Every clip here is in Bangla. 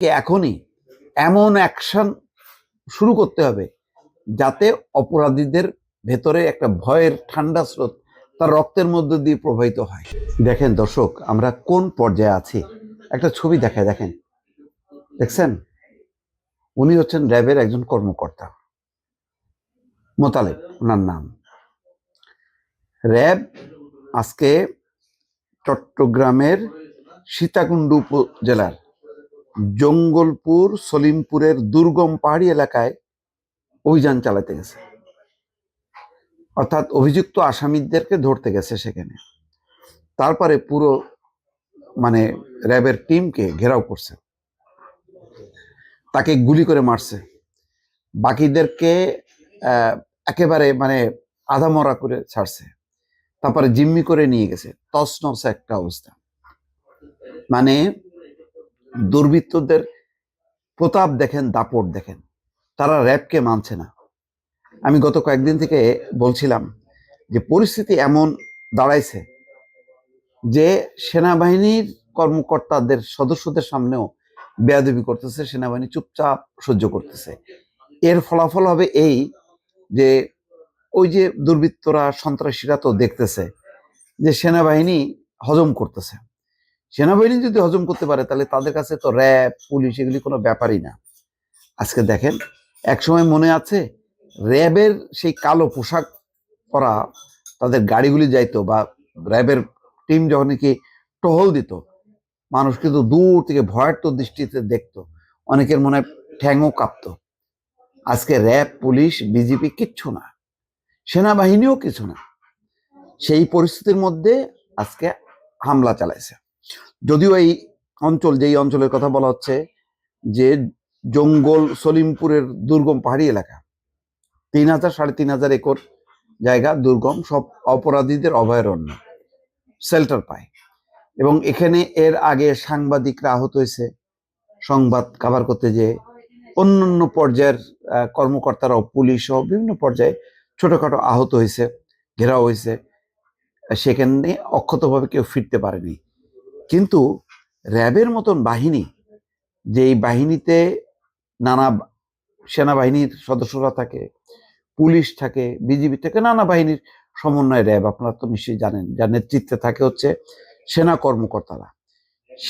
এখনই এমন অ্যাকশন শুরু করতে হবে যাতে অপরাধীদের ভেতরে একটা ভয়ের ঠান্ডা স্রোত তার রক্তের মধ্যে দিয়ে প্রবাহিত হয়। দেখেন দর্শক, আমরা কোন পর্যায়ে আছি একটা ছবি দেখায়, দেখেন, দেখছেন? উনি হচ্ছেন র্যাবের একজন কর্মকর্তা, মোতালেব ওনার নাম। র্যাব আজকে চট্টগ্রামের সীতাকুণ্ড উপজেলার জঙ্গলপুর সলিমপুরের দুর্গম পাহাড়ি এলাকায় অভিযান চালাতে গেছে, অর্থাৎ অভিযুক্ত আসামিদেরকে ধরতে গেছে সেখানে। তারপরে পুরো র্যাবের টিমকে ঘেরাও করছে, তাকে গুলি করে মারছে, বাকিদেরকে একেবারে আধা মরা করে ছাড়ছে, তারপরে জিম্মি করে নিয়ে গেছে। তছনছ একটা অবস্থা। দুর্বৃত্তদের প্রতাপ দেখেন, দাপট দেখেন। তারা র্যাবকে মানছে না। আমি গত কয়েকদিন থেকে বলছিলাম যে পরিস্থিতি এমন দাঁড়াইছে যে সেনাবাহিনীর কর্মকর্তাদের সদস্যদের সামনেও বেয়াদবি করতেছে, সেনাবাহিনী চুপচাপ সহ্য করতেছে। এর ফলাফল হবে এই যে ওই যে দুর্বৃত্তরা, সন্ত্রাসীরা তো দেখতেছে যে সেনাবাহিনী হজম করতেছে। সেনাবাহিনী যদি হজম করতে পারে তাহলে তাদের কাছে তো র্যাব, পুলিশ এগুলি কোনো ব্যাপারই না। আজকে দেখেন, একসময় মনে আছে র্যাবের সেই কালো পোশাক পরা তাদের গাড়িগুলি যাইতো, বা র্যাবের টিম যখন কি টহল দিত, মানুষ কিন্তু দূর থেকে ভয়ার্ত দৃষ্টিতে দেখতো, অনেকের মনে ঠ্যাংও কাঁপতো। আজকে র্যাব, পুলিশ, বিজিবি কিচ্ছু না, সেনাবাহিনীও কিছু না। সেই পরিস্থিতির মধ্যে আজকে হামলা চালাইছে। যদিও এই অঞ্চল, যেই অঞ্চলের কথা বলা হচ্ছে যে জঙ্গল সলিমপুরের দুর্গম পাহাড়ি এলাকা, 3,000-3,500 একর জায়গা দুর্গম, সব অপরাধীদের অভয়ারণ্য, শেল্টার পায়। এবং এখানে এর আগে সাংবাদিকরা আহত হয়েছে সংবাদ কাভার করতে, যে অন্যান্য পর্যায়ের কর্মকর্তারাও, পুলিশ সহ বিভিন্ন পর্যায়ে ছোটখাটো আহত হয়েছে, ঘেরাও হয়েছে। সেখানে অক্ষতভাবে কেউ ফিরতে পারেনি। কিন্তু র্যাবের মতন বাহিনী, যেই বাহিনীতে নানা সেনাবাহিনীর সদস্যরা থাকে, পুলিশ থাকে, বিজিবি থাকে, নানা বাহিনীর সমন্বয় র্যাব, আপনারা তো নিশ্চয়ই জানেন, যার নেতৃত্বে থাকে হচ্ছে সেনা কর্মকর্তারা।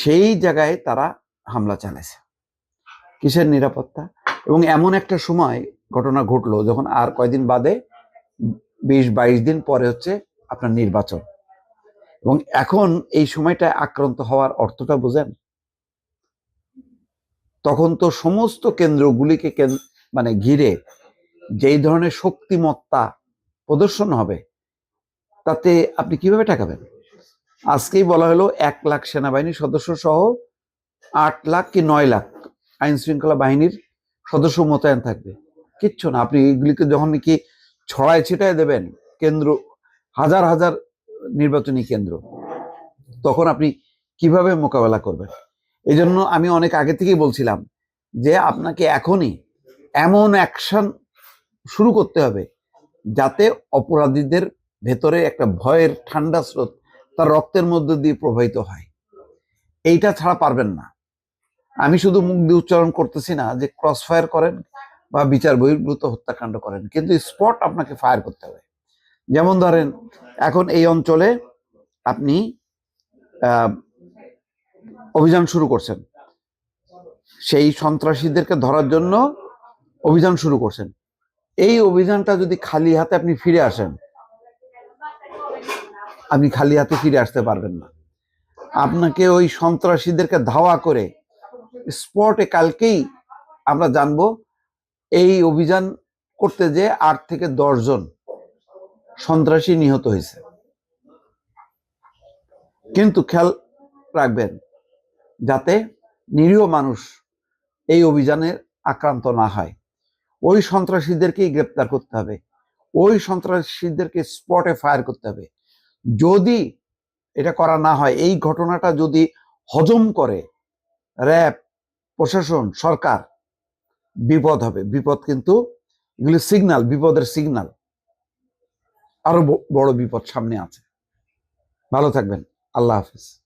সেই জায়গায় তারা হামলা চালাইছে। কিসের নিরাপত্তা? এবং এমন একটা সময় ঘটনা ঘটলো যখন আর কয়দিন বাদে 20-22 দিন পরে হচ্ছে আপনার নির্বাচন। এবং এখন এই সময়টা আক্রান্ত হওয়ার অর্থটা বোঝেন? তখন তো সমস্ত কেন্দ্রগুলিকে ঘিরে যেই ধরনের শক্তিমত্তা প্রদর্শন হবে, তাতে আপনি কিভাবে ঠেকাবেন? আজকেই বলা হলো 1 লাখ সেনাবাহিনীর সদস্য সহ 8 লাখ কি 9 লাখ আইন শৃঙ্খলা বাহিনীর সদস্য মোতায়েন থাকবে। কিচ্ছু না। আপনি এগুলিকে যখন কি ছড়ায় ছিটায় দেবেন, কেন্দ্র, হাজার হাজার নির্বাচনী কেন্দ্র, তখন আপনি কিভাবে মোকাবেলা করবেন? এই জন্য আমি অনেক আগে থেকেই বলছিলাম যে আপনাকে এখনই এমন অ্যাকশন শুরু করতে হবে যাতে অপরাধীদের ভেতরে একটা ভয়ের ঠান্ডা স্রোত তার রক্তের মধ্যে দিয়ে প্রবাহিত হয়। এইটা ছাড়া পারবেন না। আমি শুধু মুখ দিয়ে উচ্চারণ করতেছি না যে ক্রস ফায়ার করেন বা বিচার বহির্ভূত হত্যাকাণ্ড করেন, কিন্তু স্পট আপনাকে ফায়ার করতে হবে। যেমন ধরেন, এখন এই অঞ্চলে আপনি অভিযান শুরু করছেন, সেই সন্ত্রাসীদেরকে ধরার জন্য অভিযান শুরু করছেন। এই অভিযানটা যদি খালি হাতে আপনি ফিরে আসেন, আপনি খালি হাতে ফিরে আসতে পারবেন না। আপনাকে ওই সন্ত্রাসীদেরকে ধাওয়া করে স্পটে, কালকেই আমরা জানবো এই অভিযান করতে যে 8 থেকে 10 জন সন্ত্রাসী নিহত হয়েছে। কিন্তু খেয়াল রাখবেন যাতে নিরীহ মানুষ এই অভিযানে আক্রান্ত না হয়। ওই সন্ত্রাসীদেরকেই গ্রেপ্তার করতে হবে, ওই সন্ত্রাসীদেরকে স্পটে ফায়ার করতে হবে। যদি এটা করা না হয়, এই ঘটনাটা যদি হজম করে র্যাব, প্রশাসন, সরকার, বিপদ হবে। বিপদ কিন্তু এগুলি সিগন্যাল, বিপদের সিগন্যাল। আরো বড় বিপদ সামনে আছে। ভালো থাকবেন। আল্লাহ হাফিজ।